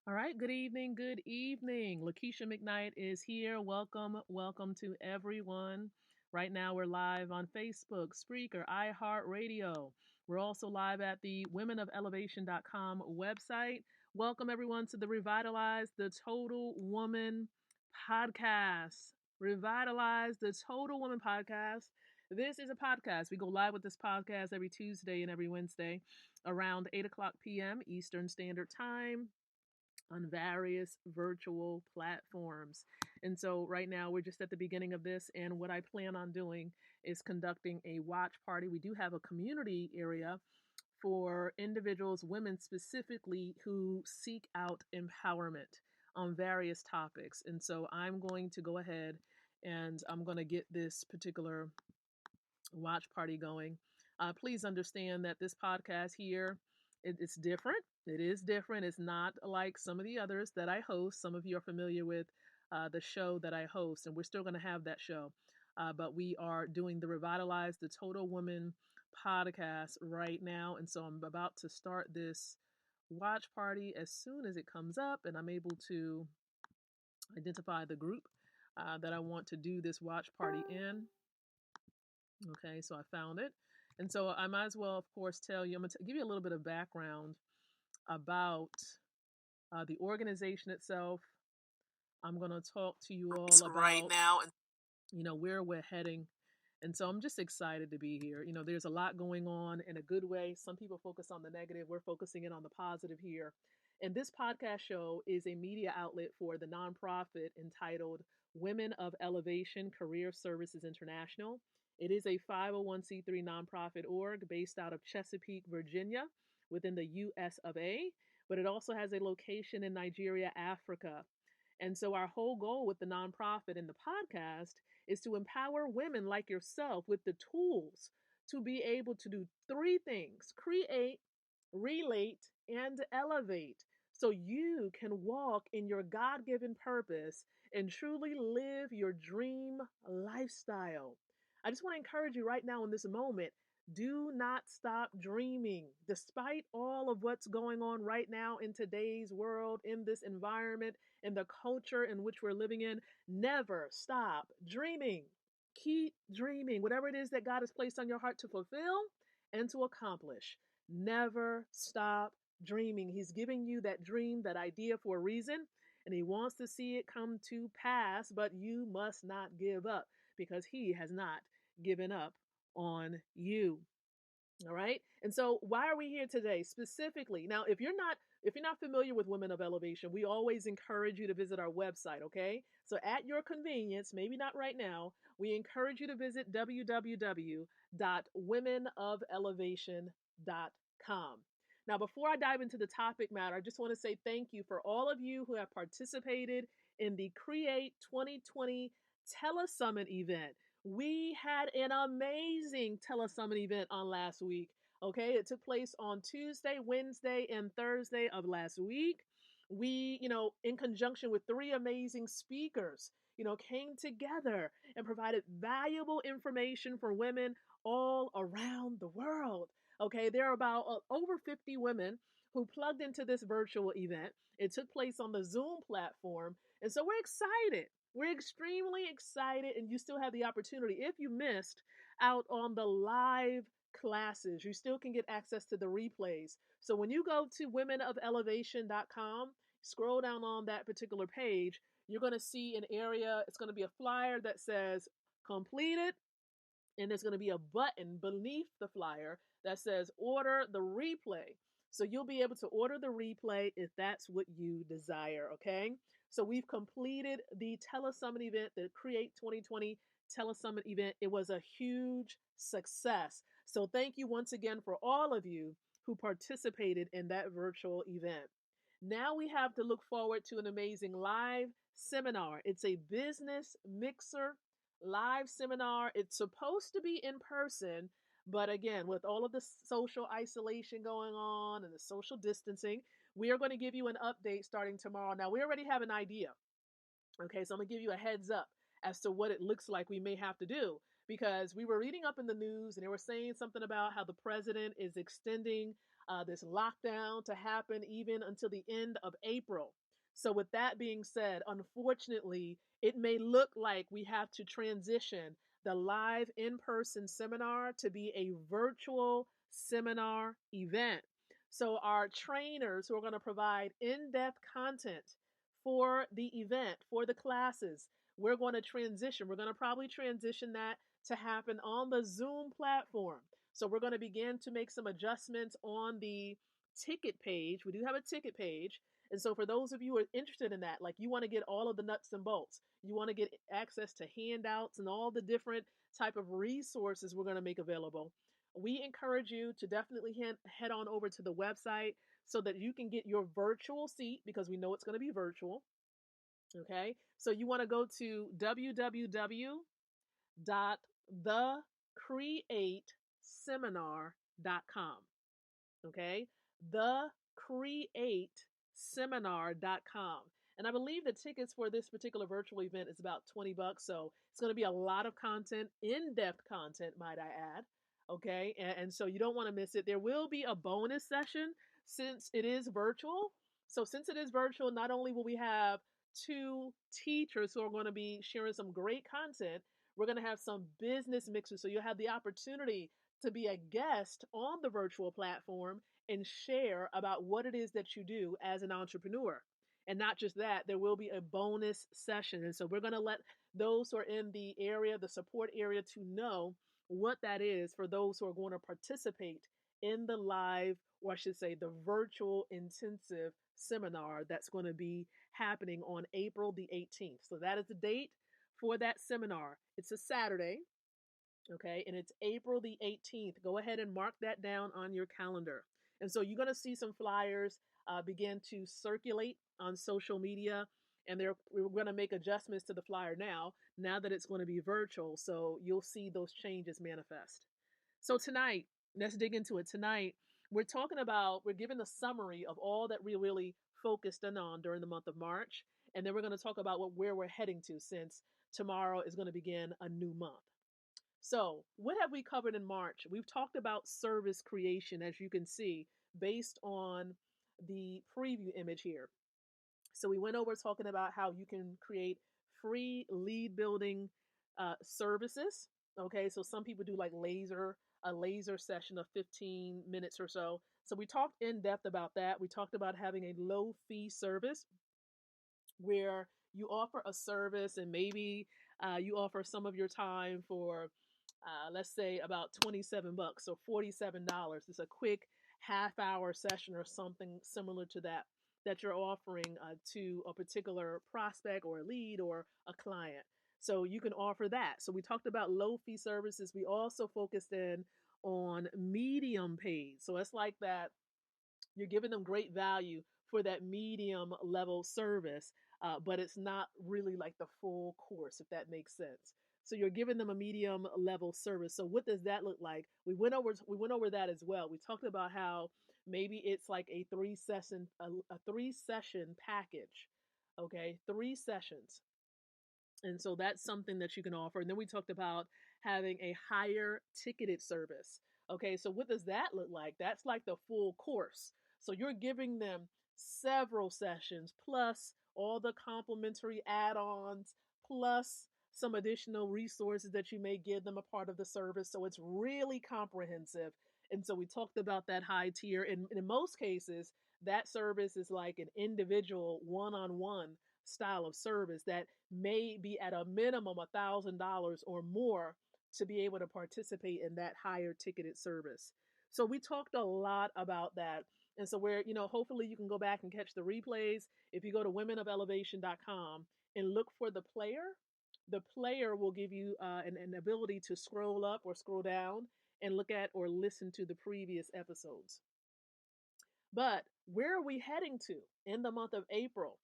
All right, good evening, good evening. Lakeisha McKnight is here. Welcome to everyone. Right now, we're live on Facebook, Spreaker, iHeartRadio. We're also live at the womenofelevation.com website. Welcome, everyone, to the Revitalize the Total Woman podcast. Revitalize the Total Woman podcast. This is a podcast. We go live with this podcast every Tuesday and every Wednesday around 8 o'clock p.m. Eastern Standard Time on various virtual platforms. And so right now we're just at the beginning of this, and what I plan on doing is conducting a watch party. We do have a community area for individuals, women specifically, who seek out empowerment on various topics. And so I'm going to go ahead and I'm going to get this particular watch party going. Please understand that this podcast here, it's different. It is different. It's not like some of the others that I host. Some of you are familiar with the show that I host, and we're still going to have that show. But we are doing the Revitalize the Total Woman podcast right now. And so I'm about to start this watch party as soon as it comes up and I'm able to identify the group that I want to do this watch party in. Okay, so I found it. And so I might as well, of course, tell you, I'm going to give you a little bit of background about the organization itself. I'm going to talk to you all about right now, where we're heading. And so I'm just excited to be here. There's a lot going on in a good way. Some people focus on the negative. We're focusing in on the positive here. And this podcast show is a media outlet for the nonprofit entitled Women of Elevation Career Services International. It is a 501c3 nonprofit org based out of Chesapeake, Virginia, within the US of A, but it also has a location in Nigeria, Africa. And so our whole goal with the nonprofit and the podcast is to empower women like yourself with the tools to be able to do three things: create, relate, and elevate, so you can walk in your God given purpose and truly live your dream lifestyle. I just want to encourage you right now in this moment, do not stop dreaming. Despite all of what's going on right now in today's world, in this environment, in the culture in which we're living in, never stop dreaming. Keep dreaming. Whatever it is that God has placed on your heart to fulfill and to accomplish, never stop dreaming. He's giving you that dream, that idea for a reason, and He wants to see it come to pass, but you must not give up because He has not given up on you. All right. And so why are we here today specifically? Now, if you're not familiar with Women of Elevation, we always encourage you to visit our website, okay? So at your convenience, maybe not right now, we encourage you to visit www.womenofelevation.com. Now, before I dive into the topic matter, I just want to say thank you for all of you who have participated in the Create 2020 Telesummit event. We had an amazing Telesummit event on last week. Okay, it took place on Tuesday, Wednesday, and Thursday of last week. We, in conjunction with three amazing speakers, came together and provided valuable information for women all around the world. Okay, there are about over 50 women who plugged into this virtual event. It took place on the Zoom platform. And so we're excited. We're extremely excited, and you still have the opportunity. If you missed out on the live classes, you still can get access to the replays. So when you go to womenofelevation.com, scroll down on that particular page, you're going to see an area. It's going to be a flyer that says completed, and there's going to be a button beneath the flyer that says order the replay. So you'll be able to order the replay if that's what you desire, okay? So we've completed the Telesummit event, the Create 2020 Telesummit event. It was a huge success. So thank you once again for all of you who participated in that virtual event. Now we have to look forward to an amazing live seminar. It's a business mixer live seminar. It's supposed to be in person, but again, with all of the social isolation going on and the social distancing, we are going to give you an update starting tomorrow. Now, we already have an idea. Okay, so I'm going to give you a heads up as to what it looks like we may have to do, because we were reading up in the news and they were saying something about how the president is extending this lockdown to happen even until the end of April. So, with that being said, unfortunately, it may look like we have to transition the live in person seminar to be a virtual seminar event. So, our trainers who are going to provide in depth content for the event, for the classes, we're going to transition. We're going to probably transition that to happen on the Zoom platform. So, we're going to begin to make some adjustments on the ticket page. We do have a ticket page. And so, for those of you who are interested in that, like you want to get all of the nuts and bolts, you want to get access to handouts and all the different type of resources we're going to make available, we encourage you to definitely head on over to the website so that you can get your virtual seat because we know it's going to be virtual. Okay. So you want to go to www.thecreateseminar.com. Okay. Thecreateseminar.com. And I believe the tickets for this particular virtual event is about $20. So it's going to be a lot of content, in-depth content, might I add. Okay. And so you don't want to miss it. There will be a bonus session since it is virtual. So since it is virtual, not only will we have two teachers who are going to be sharing some great content, we're going to have some business mixers. So you'll have the opportunity to be a guest on the virtual platform and share about what it is that you do as an entrepreneur. And not just that, there will be a bonus session. And so we're going to let those who are in the area, the support area, to know what that is for those who are going to participate in the live, or I should say, the virtual intensive seminar that's going to be happening on April the 18th. So that is the date for that seminar. It's a Saturday. Okay, and it's April the 18th. Go ahead and mark that down on your calendar. And so you're going to see some flyers begin to circulate on social media, and we're going to make adjustments to the flyer now that it's going to be virtual. So you'll see those changes manifest. So tonight, let's dig into it. Tonight, we're giving a summary of all that we really focused in on during the month of March, and then we're going to talk about where we're heading to since tomorrow is going to begin a new month. So, what have we covered in March? We've talked about service creation, as you can see, based on the preview image here. So, we went over talking about how you can create free lead building services. Okay, so some people do like a laser session of 15 minutes or so. So, we talked in depth about that. We talked about having a low fee service where you offer a service and maybe you offer some of your time for let's say about 27 bucks, so $47. It's a quick half hour session or something similar to that you're offering to a particular prospect or a lead or a client. So you can offer that. So we talked about low fee services. We also focused in on medium paid. So it's like that you're giving them great value for that medium level service, but it's not really like the full course, if that makes sense. So you're giving them a medium level service. So what does that look like? We went over that as well. We talked about how maybe it's like a three session package. Okay, 3 sessions. And so that's something that you can offer. And then we talked about having a higher ticketed service. Okay, so what does that look like? That's like the full course. So you're giving them several sessions plus all the complimentary add ons, plus some additional resources that you may give them a part of the service. So it's really comprehensive. And so we talked about that high tier. And in most cases, that service is like an individual one on one style of service that may be at a minimum $1,000 or more to be able to participate in that higher ticketed service. So we talked a lot about that. And so hopefully you can go back and catch the replays. If you go to womenofelevation.com and look for the player will give you an ability to scroll up or scroll down and look at or listen to the previous episodes. But where are we heading to in the month of April?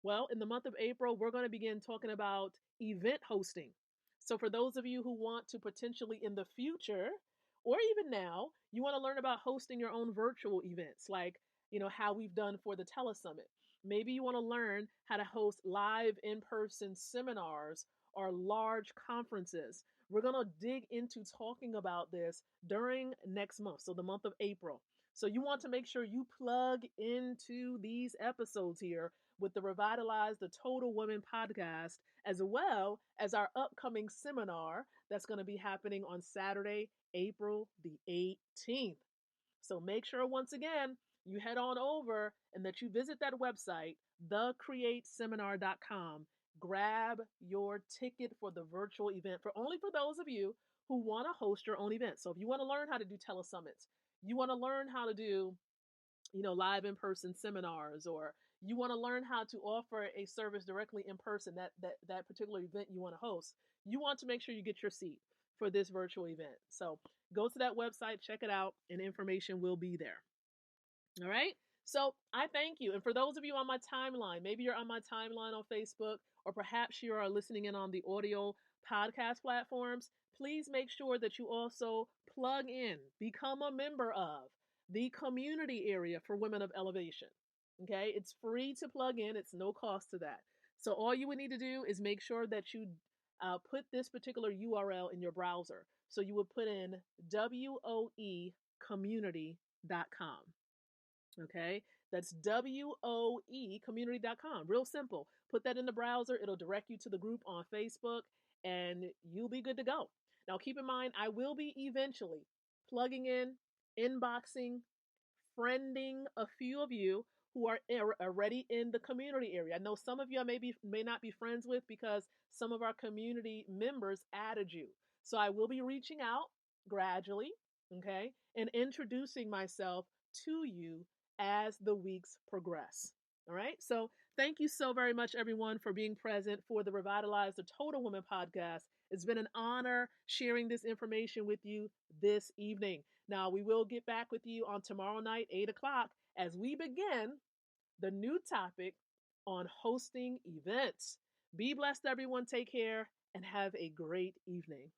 Well, in the month of April, we're going to begin talking about event hosting. So, for those of you who want to potentially in the future, or even now, you want to learn about hosting your own virtual events, like how we've done for the Telesummit. Maybe you want to learn how to host live in-person seminars or large conferences. We're going to dig into talking about this during next month, so the month of April. So you want to make sure you plug into these episodes here with the Revitalize the Total Woman podcast, as well as our upcoming seminar that's going to be happening on Saturday, April the 18th. So make sure, once again, you head on over and that you visit that website, thecreateseminar.com. Grab your ticket for the virtual event for only for those of you who want to host your own event. So if you want to learn how to do telesummits, you want to learn how to do, live in person seminars, or you want to learn how to offer a service directly in person, that particular event you want to host, you want to make sure you get your seat for this virtual event. So go to that website, check it out, and information will be there. All right. So I thank you. And for those of you on my timeline, maybe you're on my timeline on Facebook, or perhaps you are listening in on the audio podcast platforms, please make sure that you also plug in, become a member of the community area for Women of Elevation. Okay. It's free to plug in, it's no cost to that. So all you would need to do is make sure that you put this particular URL in your browser. So you would put in woecommunity.com. Okay, that's WOE community.com. Real simple. Put that in the browser, it'll direct you to the group on Facebook, and you'll be good to go. Now, keep in mind, I will be eventually plugging in, inboxing, friending a few of you who are already in the community area. I know some of you I may not be friends with because some of our community members added you. So I will be reaching out gradually, okay, and introducing myself to you as the weeks progress. All right. So thank you so very much, everyone, for being present for the Revitalize the Total Woman podcast. It's been an honor sharing this information with you this evening. Now, we will get back with you on tomorrow night, 8 o'clock, as we begin the new topic on hosting events. Be blessed, everyone. Take care and have a great evening.